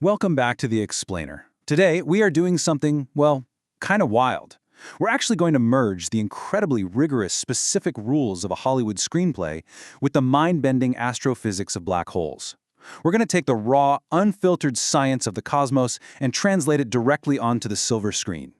Welcome back to The Explainer. Today, we are doing something, well, kind of wild. We're actually going to merge the incredibly rigorous specific rules of a Hollywood screenplay with the mind-bending astrophysics of black holes. We're going to take the raw, unfiltered science of the cosmos and translate it directly onto the silver screen.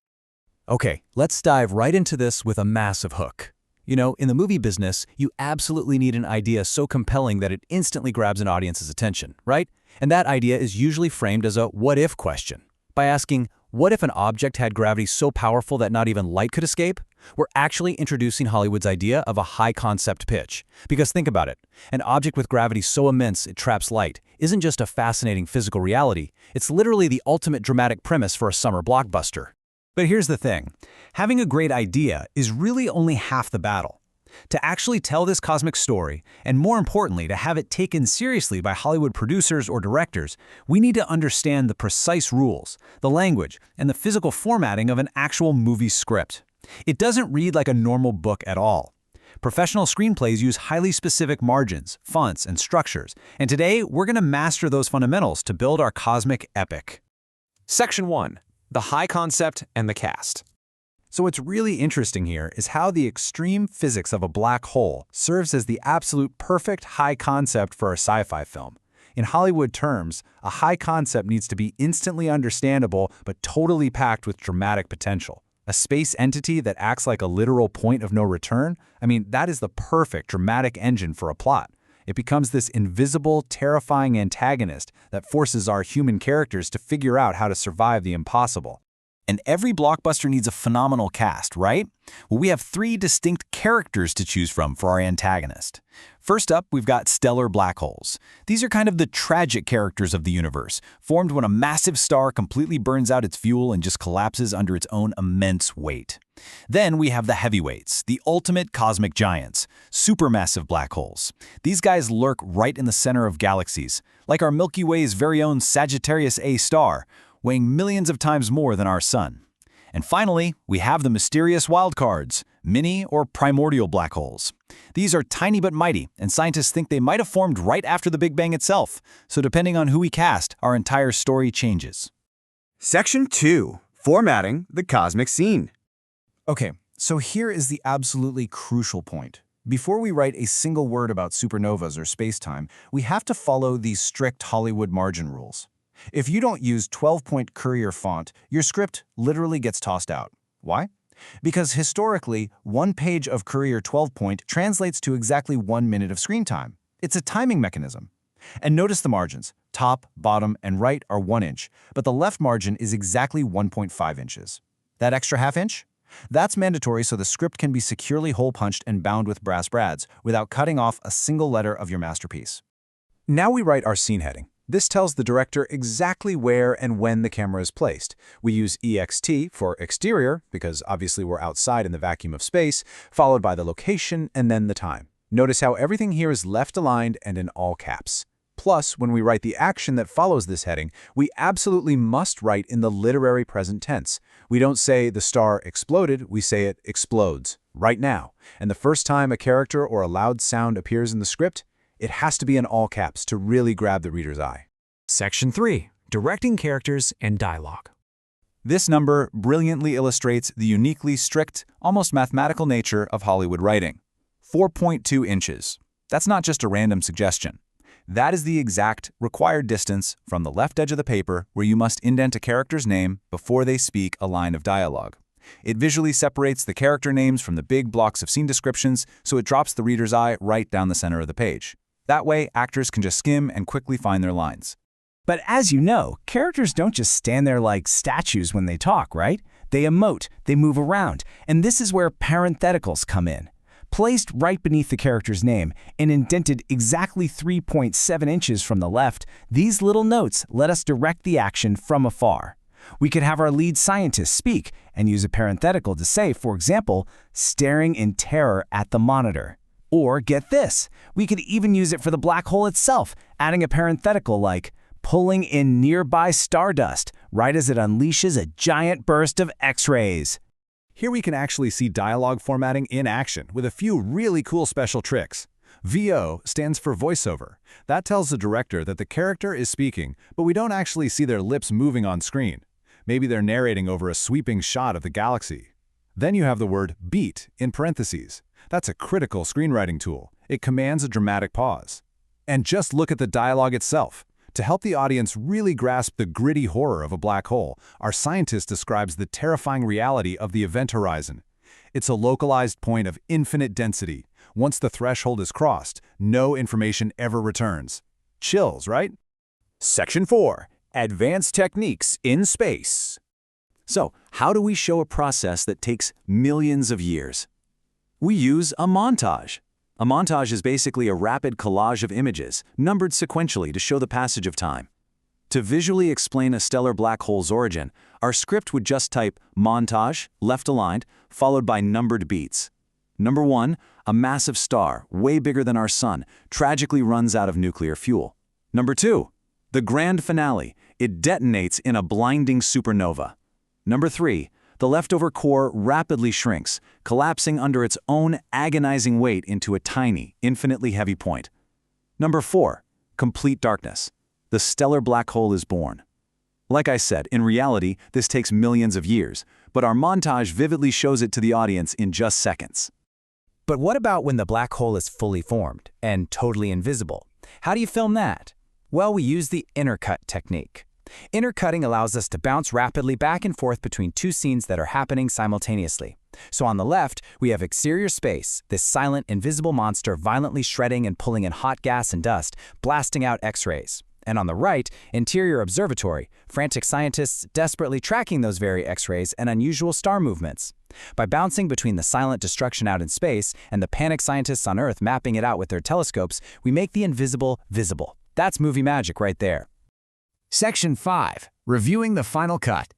Okay, let's dive right into this with a massive hook. You know, in the movie business, you absolutely need an idea so compelling that it instantly grabs an audience's attention, right? And that idea is usually framed as a what-if question. By asking, what if an object had gravity so powerful that not even light could escape? We're actually introducing Hollywood's idea of a high-concept pitch. Because think about it, an object with gravity so immense it traps light isn't just a fascinating physical reality, it's literally the ultimate dramatic premise for a summer blockbuster. But here's the thing, having a great idea is really only half the battle. To actually tell this cosmic story, and more importantly, to have it taken seriously by Hollywood producers or directors, we need to understand the precise rules, the language, and the physical formatting of an actual movie script. It doesn't read like a normal book at all. Professional screenplays use highly specific margins, fonts, and structures, and today we're going to master those fundamentals to build our cosmic epic. Section 1. The high concept and the cast. So what's really interesting here is how the extreme physics of a black hole serves as the absolute perfect high concept for a sci-fi film. In Hollywood terms, a high concept needs to be instantly understandable but totally packed with dramatic potential. A space entity that acts like a literal point of no return? I mean, that is the perfect dramatic engine for a plot. It becomes this invisible, terrifying antagonist that forces our human characters to figure out how to survive the impossible. And every blockbuster needs a phenomenal cast, right? Well, we have three distinct characters to choose from for our antagonist. First up, we've got stellar black holes. These are kind of the tragic characters of the universe, formed when a massive star completely burns out its fuel and just collapses under its own immense weight. Then we have the heavyweights, the ultimate cosmic giants, supermassive black holes. These guys lurk right in the center of galaxies, like our Milky Way's very own Sagittarius A star, weighing millions of times more than our sun. And finally, we have the mysterious wildcards, mini or primordial black holes. These are tiny but mighty, and scientists think they might have formed right after the Big Bang itself. So depending on who we cast, our entire story changes. Section 2. Formatting the cosmic scene. Okay, so here is the absolutely crucial point. Before we write a single word about supernovas or space-time, we have to follow these strict Hollywood margin rules. If you don't use 12-point Courier font, your script literally gets tossed out. Why? Because historically, one page of Courier 12-point translates to exactly 1 minute of screen time. It's a timing mechanism. And notice the margins. Top, bottom, and right are 1 inch, but the left margin is exactly 1.5 inches. That extra half inch? That's mandatory so the script can be securely hole-punched and bound with brass brads without cutting off a single letter of your masterpiece. Now we write our scene heading. This tells the director exactly where and when the camera is placed. We use EXT for exterior, because obviously we're outside in the vacuum of space, followed by the location and then the time. Notice how everything here is left-aligned and in all caps. Plus, when we write the action that follows this heading, we absolutely must write in the literary present tense. We don't say the star exploded, we say it explodes, right now. And the first time a character or a loud sound appears in the script, it has to be in all caps to really grab the reader's eye. Section 3. Directing characters and dialogue. This number brilliantly illustrates the uniquely strict, almost mathematical nature of Hollywood writing. 4.2 inches. That's not just a random suggestion. That is the exact required distance from the left edge of the paper where you must indent a character's name before they speak a line of dialogue. It visually separates the character names from the big blocks of scene descriptions, so it drops the reader's eye right down the center of the page. That way, actors can just skim and quickly find their lines. But as you know, characters don't just stand there like statues when they talk, right? They emote, they move around, and this is where parentheticals come in. Placed right beneath the character's name and indented exactly 3.7 inches from the left, these little notes let us direct the action from afar. We could have our lead scientist speak and use a parenthetical to say, for example, staring in terror at the monitor. Or get this, we could even use it for the black hole itself, adding a parenthetical like, pulling in nearby stardust, right as it unleashes a giant burst of X-rays. Here we can actually see dialogue formatting in action with a few really cool special tricks. VO stands for voiceover. That tells the director that the character is speaking, but we don't actually see their lips moving on screen. Maybe they're narrating over a sweeping shot of the galaxy. Then you have the word beat in parentheses. That's a critical screenwriting tool. It commands a dramatic pause. And just look at the dialogue itself. To help the audience really grasp the gritty horror of a black hole, our scientist describes the terrifying reality of the event horizon. It's a localized point of infinite density. Once the threshold is crossed, no information ever returns. Chills, right? Section 4. Advanced Techniques in Space. So, how do we show a process that takes millions of years? We use a montage. A montage is basically a rapid collage of images, numbered sequentially to show the passage of time. To visually explain a stellar black hole's origin, our script would just type montage, left aligned, followed by numbered beats. Number 1, a massive star, way bigger than our sun, tragically runs out of nuclear fuel. Number 2, the grand finale. It detonates in a blinding supernova. Number 3, the leftover core rapidly shrinks, collapsing under its own agonizing weight into a tiny, infinitely heavy point. Number 4, complete darkness. The stellar black hole is born. Like I said, in reality, this takes millions of years, but our montage vividly shows it to the audience in just seconds. But what about when the black hole is fully formed and totally invisible? How do you film that? Well, we use the intercut technique. Intercutting allows us to bounce rapidly back and forth between two scenes that are happening simultaneously. So on the left, we have exterior space, this silent, invisible monster violently shredding and pulling in hot gas and dust, blasting out X-rays. And on the right, interior observatory, frantic scientists desperately tracking those very X-rays and unusual star movements. By bouncing between the silent destruction out in space and the panicked scientists on Earth mapping it out with their telescopes, we make the invisible visible. That's movie magic right there. Section 5. Reviewing the final cut.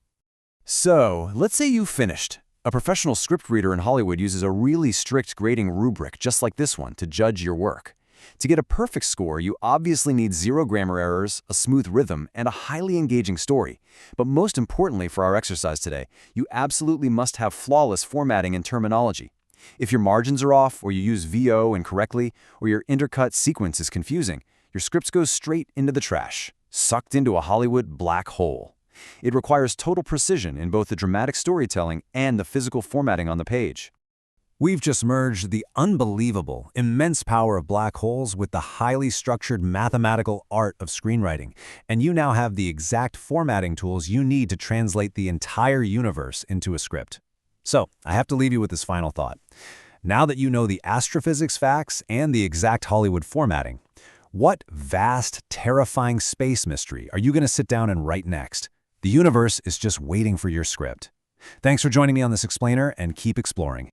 So, let's say you finished. A professional script reader in Hollywood uses a really strict grading rubric just like this one to judge your work. To get a perfect score, you obviously need 0 grammar errors, a smooth rhythm, and a highly engaging story. But most importantly for our exercise today, you absolutely must have flawless formatting and terminology. If your margins are off, or you use VO incorrectly, or your intercut sequence is confusing, your script goes straight into the trash, sucked into a Hollywood black hole. It requires total precision in both the dramatic storytelling and the physical formatting on the page. We've just merged the unbelievable, immense power of black holes with the highly structured mathematical art of screenwriting, and you now have the exact formatting tools you need to translate the entire universe into a script. So, I have to leave you with this final thought. Now that you know the astrophysics facts and the exact Hollywood formatting, what vast, terrifying space mystery are you going to sit down and write next? The universe is just waiting for your script. Thanks for joining me on this explainer, and keep exploring.